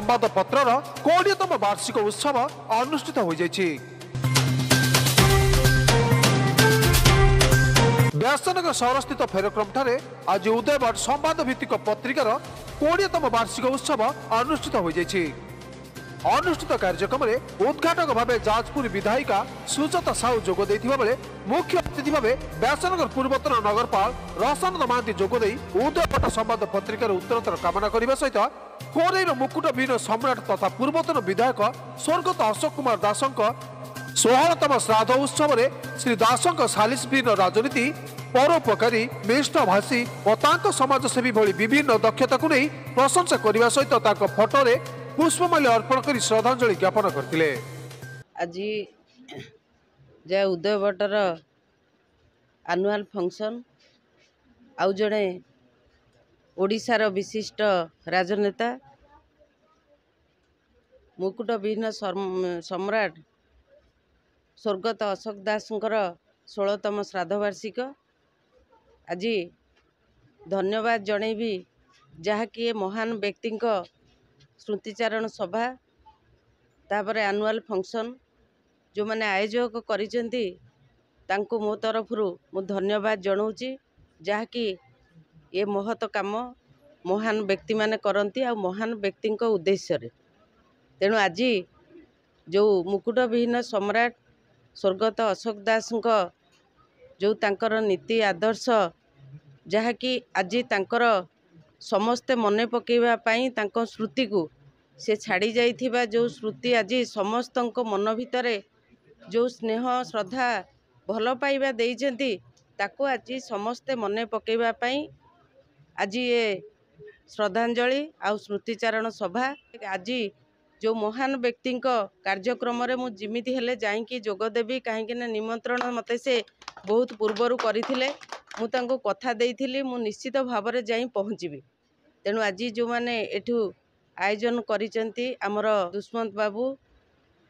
संवादपत्रर 20तम वार्षिक उत्सव अनुष्ठित हो जाइछि। व्यासनगर सहरस्थित फेरक्रम ठारे आज उदयवाट संवाद भित्तिक पत्रिकार 20तम वार्षिक उत्सव अनुष्ठित हो जाइछि। अनुष्ठित कार्यक्रम में उद्घाटक भाव जाजपुर विधायिका सुजाता साहू जोग देथिबा बेले मुख्य अतिथि भाव व्यासनगर पूर्वतन नगरपाल रसानंद महांती जोग देई उदयवाट संवाद पत्रिकार उत्तरोत्तर कामना करने सहित कोरेर मुकुट विहीन सम्राट तथा पूर्वतन विधायक स्वर्गत अशोक कुमार दासंक 16तम श्राद्ध उत्सव में श्री दासंक सालिसविहीन राजनीति परोपकारी निष्ठाभाषी और समाजसेवी भली विभिन्न दक्षता को नहीं प्रशंसा करने सहित फोटोरे पुष्पमाल्य अर्पण कर श्रद्धांजलि ज्ञापन करथिले। आज जय उदयवाटर एनुअल फंक्शन आउ जड़े ओडिशार विशिष्ट राजनेता मुकुट विहीन सम्राट स्वर्गत अशोक दासंकर 16तम श्राद्ध वार्षिक आज धन्यवाद जनइबी जहाँकि महान व्यक्ति स्मृतिचारण सभा तापर एनुअल फंक्शन जो मैंने आयोजक करिसेंती तांको मो तरफ मु धन्यवाद जनाऊँगी जहाँकि ये महत काम महान व्यक्ति माने करती आ महान व्यक्ति उद्देश्य तेणु आज जो मुकुट विहीन सम्राट स्वर्गत अशोक दास जो तांकर नीति आदर्श जहाँकि आज तांकर समस्ते मने पकेवा पाई तांको श्रुति को से छाड़ी जाइथिबा जो श्रुति आज समस्त मन भितरे जो स्नेह श्रद्धा भल पाइबा देइछंती ताको आज समस्ते मने पकेवा पाई आज ये श्रद्धांजलि आ स्मृतिचारण सभा आज जो महान व्यक्ति कार्यक्रम रे मु जिमिति हेले जाइकी जोगदेवी कहीं निमंत्रण मते से बहुत पूर्वर करथिले मु तांको कथा देइथिली मु निश्चित भाव में जाई पहुँचबी। तेणु आज जो मैंने एठू आयोजन करिसेंती हमर दुष्मंत बाबू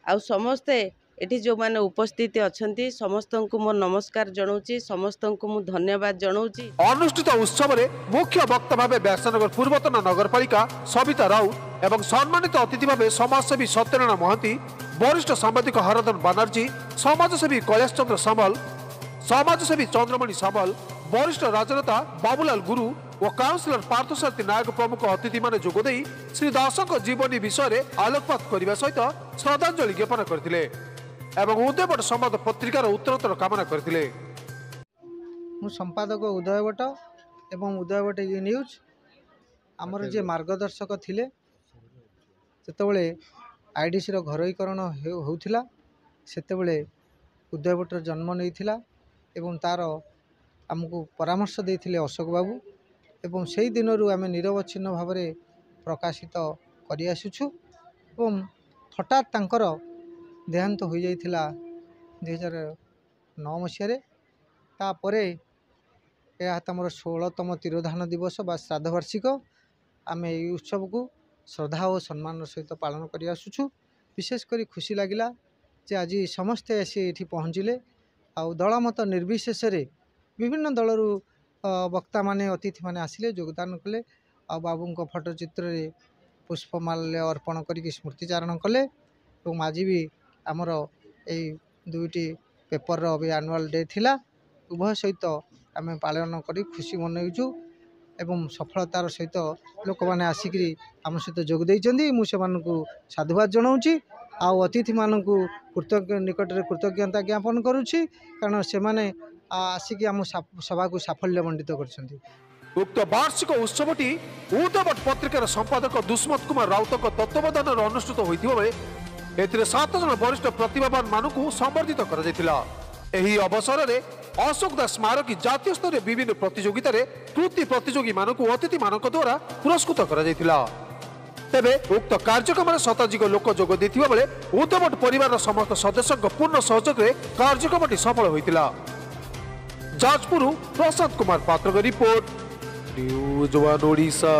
आ समस्ते एठी जो मैंने उपस्थित अछंती समस्त को मो नमस्कार जनाऊँगी समस्त को मु धन्यवाद जनाऊँगी। अनुष्ठित उत्सव में मुख्य वक्ता भाव व्यासनगर पूर्वतन नगरपालिका सविता राउ एवं सम्मानित अतिथि भाव समाजसेवी सत्यनारायण महांती वरिष्ठ सांबादिक हरधन बानर्जी समाजसेवी कैलाश चंद्र सामल समाजसेवी चंद्रमणि सामल वरिष्ठ राजनेता बाबूलाल गुरु और काउंसिलर पार्थसारथी नायक प्रमुख अतिथि माने जोगदे श्री दासक जीवनी विषय में आलोकपात करने सहित श्रद्धांजलि ज्ञापन करथिले एवं उदयवाट संवाद पत्रिकार उत्तरोत्तर कामना करथिले। मु संपादक उदयवाट एवं उदयवाट ई न्यूज आमर जे मार्गदर्शक थिले सेतेबेले आईडीसी रो घरोईकरण होउथिला सेतेबेले उदयवाटर जन्म नैथिला एवं तार आमको परामर्श देथिले अशोक बाबू एवं से दिन आम निरवच्छिन्न भाव में प्रकाशित करि आसुछु एवं हठात तांकर देहांत हो जाइथिला 2009 मसीह तापरे यह आमर 16तम तिरोधान दिवस बा श्राद्ध वार्षिक आम ये उत्सव को श्रद्धा और सम्मान सहित पालन कर आसुछु। विशेषकर खुशी लगिला जे आज समस्ते आसी ये पहुँचले आ दलमत निर्विशेष विभिन्न दलरू वक्ता माने अतिथि माने आसिले योगदान कले आ बाबू फोटो चित्र रे पुष्पमाल्य अर्पण करिक स्मृतिचारण कले और आज भी आमर यही दुईटी पेपर भी एनुअल डे थिला उभय सहित आम पालन करी खुशी मनइचु एवं सफलतार सहित लोक मैंने आसिक आम सहित जोग देइचंदी मु सेमानकु साधुवाद जनाऊँगी आउ अतिथि मानकु कृतज्ञ निकट में कृतज्ञता ज्ञापन करुछि कारण से माने आसिक आम सभा को साफल्य मंडित करछंती। उक्त वार्षिक उत्सवटी उदयवाट पत्रिकार संपादक दुष्मंत कुमार राउत तत्वावधान अनुष्ठित होइथिबा बेले एथिरे 7 जन वरिष्ठ प्रतिभावान मानकु संबर्धित करा जायतिला। एही अवसर में अशोक दास स्मारकी जातीय स्तर विभिन्न प्रतियोगिता रे कृति प्रतियोगी मानकु अतिथि मानक द्वारा पुरस्कृत करा जायतिला। तेबे उक्त कार्यक्रम में शताधिक लोक जोग देथिबा बेले उदयवाट परिवार समस्त सदस्यों पूर्ण सहयोग रे कार्यक्रमटी सफल होइतिला। जाजपुर प्रशांत कुमार पात्र रिपोर्ट न्यूज वन ओडिशा।